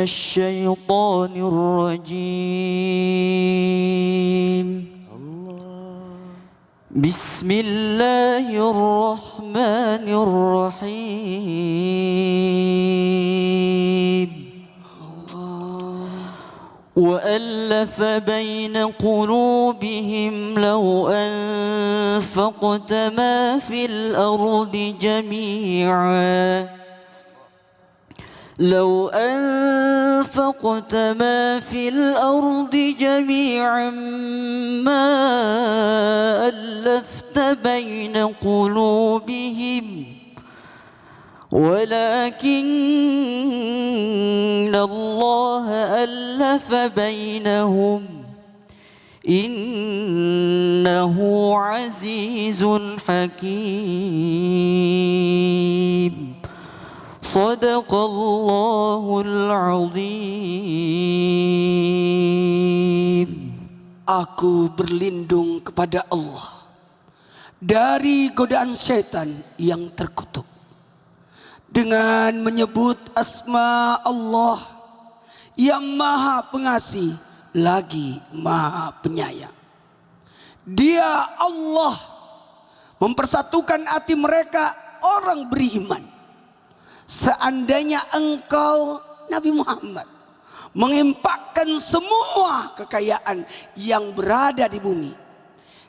الشيطان الرجيم. بسم الله الرحمن الرحيم. وألف بين قلوبهم لو أنفقت ما في الأرض جميعا ما ألفت بين قلوبهم ولكن الله ألف بينهم إنه عزيز حكيم. صدق الله العظيم. Aku berlindung kepada Allah dari godaan syaitan yang terkutuk dengan menyebut asma Allah yang maha pengasih lagi maha penyayang. Dia Allah mempersatukan hati mereka orang beriman. Seandainya engkau Nabi Muhammad mengimpakkan semua kekayaan yang berada di bumi,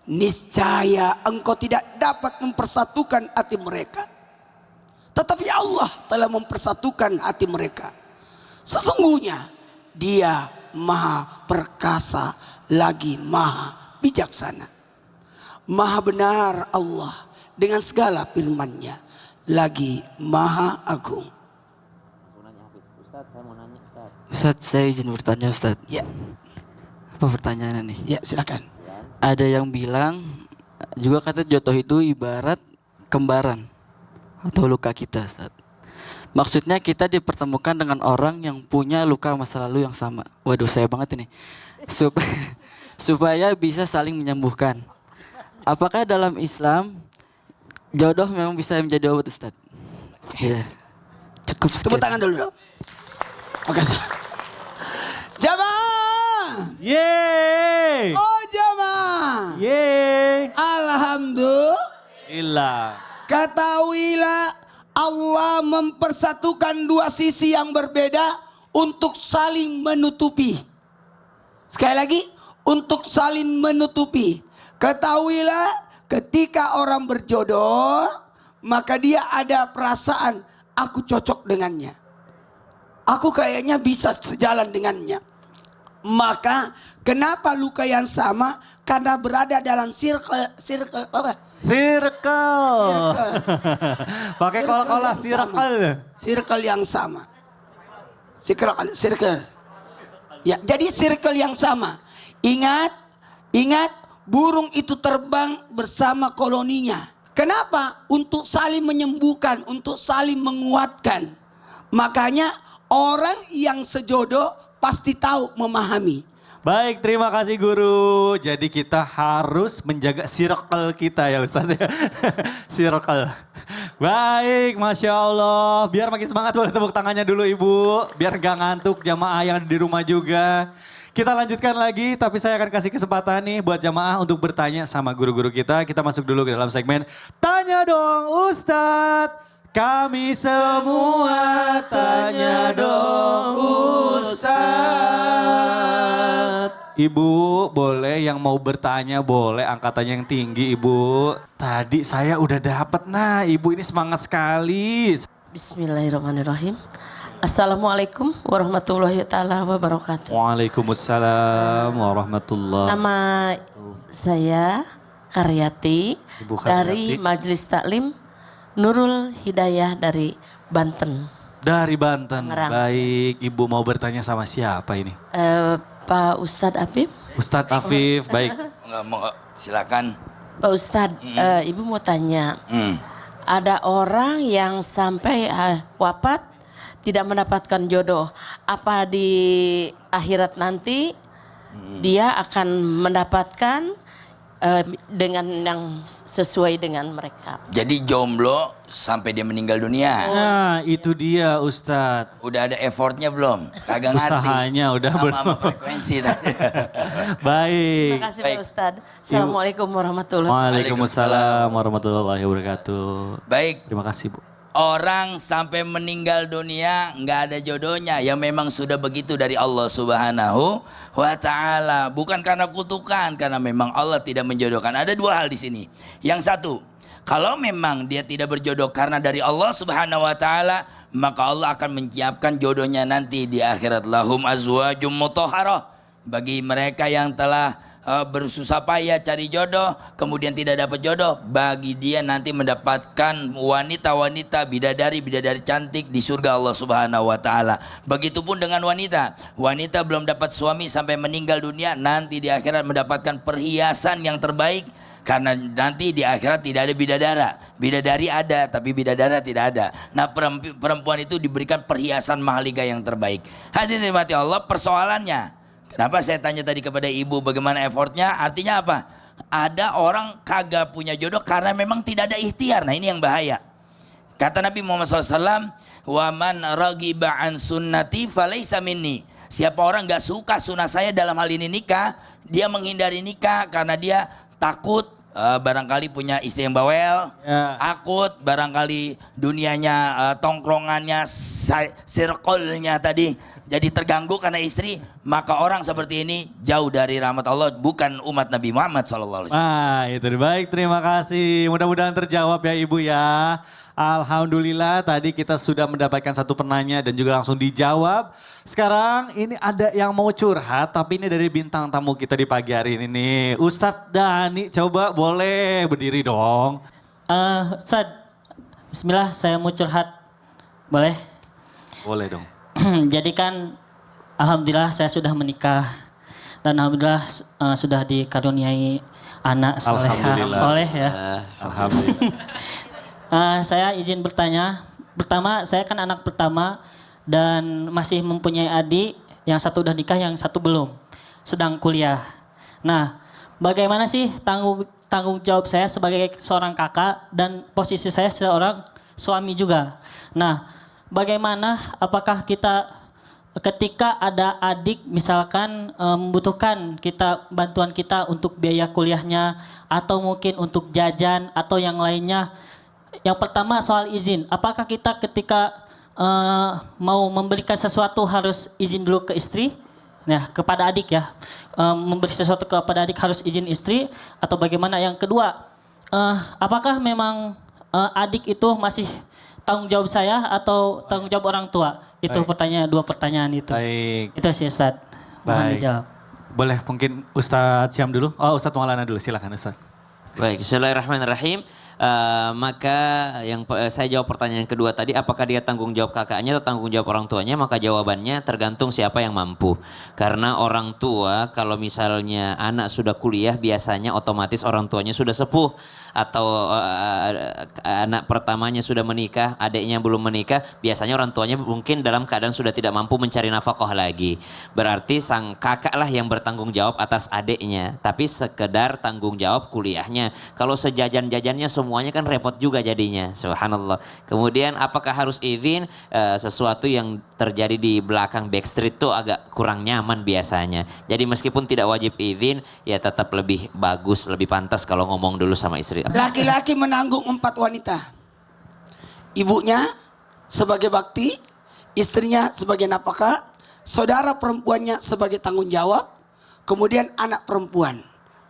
niscaya engkau tidak dapat mempersatukan hati mereka. Tetapi Allah telah mempersatukan hati mereka. Sesungguhnya Dia maha perkasa lagi maha bijaksana. Maha benar Allah dengan segala firman-Nya lagi maha agung. Ustaz, saya izin bertanya Ustaz. Ya. Apa pertanyaannya nih? Ya, silakan. Ada yang bilang juga kata jodoh itu ibarat kembaran atau luka kita, Ustaz. Maksudnya kita dipertemukan dengan orang yang punya luka masa lalu yang sama. Waduh, saya banget ini. Supaya bisa saling menyembuhkan. Apakah dalam Islam jodoh memang bisa menjadi obat, Ustaz? Iya. Cukup sekian. Tepuk tangan dulu dong. Oke. Jamaah. Yeay. Oh jamaah. Yeay. Alhamdulillah. Ketahuilah Allah mempersatukan dua sisi yang berbeda untuk saling menutupi. Sekali lagi, untuk saling menutupi. Ketahuilah ketika orang berjodoh, maka dia ada perasaan aku cocok dengannya. Aku kayaknya bisa sejalan dengannya. Maka kenapa luka yang sama? Karena berada dalam circle apa? Circle. Pakai kola-kola circle. Circle yang sama. Circle. Ya, jadi circle yang sama. Ingat, burung itu terbang bersama koloninya. Kenapa? Untuk saling menyembuhkan, untuk saling menguatkan. Makanya orang yang sejodoh pasti tahu memahami. Baik, terima kasih guru. Jadi kita harus menjaga circle kita ya Ustadz ya. Circle. Baik, Masya Allah. Biar makin semangat boleh tepuk tangannya dulu Ibu. Biar gak ngantuk jamaah yang di rumah juga. Kita lanjutkan lagi, tapi saya akan kasih kesempatan nih buat jamaah untuk bertanya sama guru-guru kita. Kita masuk dulu ke dalam segmen Tanya Dong Ustadz. Kami semua tanya dong Ustadz. Ibu boleh yang mau bertanya boleh angkatannya yang tinggi Ibu. Tadi saya udah dapat Ibu ini semangat sekali. Bismillahirrahmanirrahim. Assalamualaikum warahmatullahi taala wabarakatuh. Waalaikumsalam warahmatullahi. Nama saya Karyati Ibu dari Majelis Taklim Nurul Hidayah dari Banten. Dari Banten. Tangerang. Baik, Ibu mau bertanya sama siapa ini? Pak Ustadz Afif. Ustadz Afif, baik. Enggak, silakan. Pak Ustadz, Ibu mau tanya. Ada orang yang sampai wafat tidak mendapatkan jodoh. Apa di akhirat nanti dia akan mendapatkan dengan yang sesuai dengan mereka. Jadi jomblo sampai dia meninggal dunia. Nah, itu dia Ustadz. Udah ada effortnya belum? Kagak ngerti. Usahanya udah Sama belum. frekuensi tadi. Baik. Terima kasih Pak Ustadz. Assalamualaikum warahmatullahi wabarakatuh. Waalaikumsalam warahmatullahi wabarakatuh. Baik, Terima kasih Bu. orang sampai meninggal dunia nggak ada jodohnya, ya memang sudah begitu dari Allah Subhanahu wa Ta'ala. Bukan karena kutukan, karena memang Allah tidak menjodohkan. Ada dua hal di sini. Yang satu, kalau memang dia tidak berjodoh karena dari Allah Subhanahu wa Ta'ala, maka Allah akan menyiapkan jodohnya nanti di akhirat. Lahum azwajum mutahharah, bagi mereka yang telah bersusah payah cari jodoh, kemudian tidak dapat jodoh, bagi dia nanti mendapatkan wanita-wanita, bidadari-bidadari cantik di surga Allah Subhanahu wa Ta'ala. Begitupun dengan wanita belum dapat suami sampai meninggal dunia, nanti di akhirat mendapatkan perhiasan yang terbaik. Karena nanti di akhirat tidak ada bidadari ada, tapi bidadara tidak ada. Nah, perempuan itu diberikan perhiasan mahalika yang terbaik. Hadirin dirahmati Allah, persoalannya, kenapa saya tanya tadi kepada ibu bagaimana effortnya? Artinya apa? Ada orang kagak punya jodoh karena memang tidak ada ikhtiar. Nah, ini yang bahaya. Kata Nabi Muhammad SAW, "Wa man ragiba an sunnati falaysa minni." Siapa orang gak suka sunnah saya, dalam hal ini nikah, dia menghindari nikah karena dia takut barangkali punya istri yang bawel, takut barangkali dunianya, tongkrongannya, circle-nya tadi jadi terganggu karena istri, maka orang seperti ini jauh dari rahmat Allah, bukan umat Nabi Muhammad SAW. Nah, itu baik, terima kasih. Mudah-mudahan terjawab ya Ibu ya. Alhamdulillah tadi kita sudah mendapatkan satu penanya dan juga langsung dijawab. Sekarang ini ada yang mau curhat, tapi ini dari bintang tamu kita di pagi hari ini nih. Ustadz Dhani, coba boleh berdiri dong. Ustadz, bismillah saya mau curhat. Boleh? Boleh dong. Jadi kan alhamdulillah saya sudah menikah dan alhamdulillah sudah dikaruniai anak soleh ya. Alhamdulillah. Saya izin bertanya. Pertama, saya kan anak pertama dan masih mempunyai adik, yang satu udah nikah, yang satu belum, sedang kuliah. Nah, bagaimana sih tanggung jawab saya sebagai seorang kakak dan posisi saya seorang suami juga. Nah, bagaimana, apakah kita ketika ada adik misalkan membutuhkan bantuan kita untuk biaya kuliahnya atau mungkin untuk jajan atau yang lainnya. Yang pertama soal izin, apakah kita ketika mau memberikan sesuatu harus izin dulu ke istri? Nah, kepada adik ya, memberi sesuatu kepada adik harus izin istri atau bagaimana? Yang kedua, apakah memang adik itu masih tanggung jawab saya atau tanggung jawab orang tua? Itu dua pertanyaan itu. Baik. Itu sih Ustadz. Mohon Baik. dijawab. Boleh mungkin Ustadz Syam dulu? Oh, Ustadz Maulana dulu, silakan Ustadz. Baik, bismillahirrahmanirrahim. Maka saya jawab pertanyaan kedua tadi, apakah dia tanggung jawab kakaknya atau tanggung jawab orang tuanya? Maka jawabannya tergantung siapa yang mampu. Karena orang tua, kalau misalnya anak sudah kuliah, biasanya otomatis orang tuanya sudah sepuh. Atau anak pertamanya sudah menikah, adiknya belum menikah, biasanya orang tuanya mungkin dalam keadaan sudah tidak mampu mencari nafkah lagi. Berarti sang kakak lah yang bertanggung jawab atas adiknya, tapi sekedar tanggung jawab kuliahnya. Kalau sejajan-jajannya semuanya kan repot juga jadinya, subhanallah. Kemudian apakah harus izin? Sesuatu yang terjadi di belakang backstreet tuh agak kurang nyaman biasanya. Jadi meskipun tidak wajib izin, ya tetap lebih bagus, lebih pantas kalau ngomong dulu sama istri. Laki-laki menanggung 4 wanita. Ibunya sebagai bakti, istrinya sebagai nafkah, saudara perempuannya sebagai tanggung jawab, kemudian anak perempuan.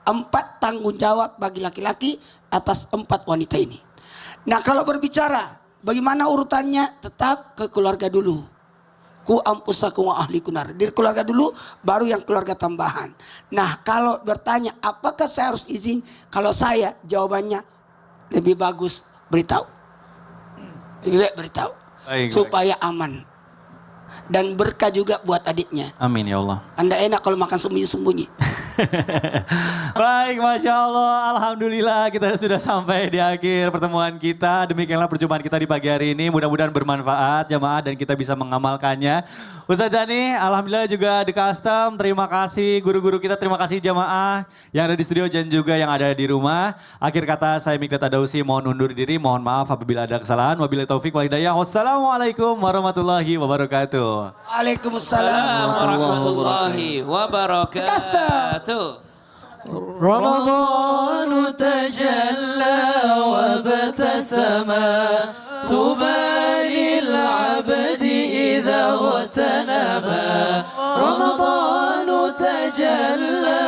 4 tanggung jawab bagi laki-laki atas 4 wanita ini. Nah, kalau berbicara bagaimana urutannya, tetap ke keluarga dulu. Ku ampusakum wa ahlikum nar. Di keluarga dulu, baru yang keluarga tambahan. Nah, kalau bertanya apakah saya harus izin? Kalau saya jawabannya lebih bagus beritahu. Lebih baik beritahu. Baik, supaya aman. Dan berkah juga buat adiknya. Amin ya Allah. Anda enak kalau makan sembunyi-sembunyi. Baik, Masya Allah. Alhamdulillah kita sudah sampai di akhir pertemuan kita. Demikianlah perjumpaan kita di pagi hari ini. Mudah-mudahan bermanfaat jamaah dan kita bisa mengamalkannya. Ustaz Dhani, Alhamdulillah juga di custom. Terima kasih guru-guru kita, terima kasih jamaah yang ada di studio dan juga yang ada di rumah. Akhir kata saya Mikdad Adausi mohon undur diri. Mohon maaf apabila ada kesalahan. Wabillahi taufik wal hidayah. Wassalamualaikum warahmatullahi wabarakatuh. Waalaikumsalam warahmatullahi wabarakatuh. رمضان تجلى وابتسم طوبى للعبد إذا اغتنم رمضان تجلى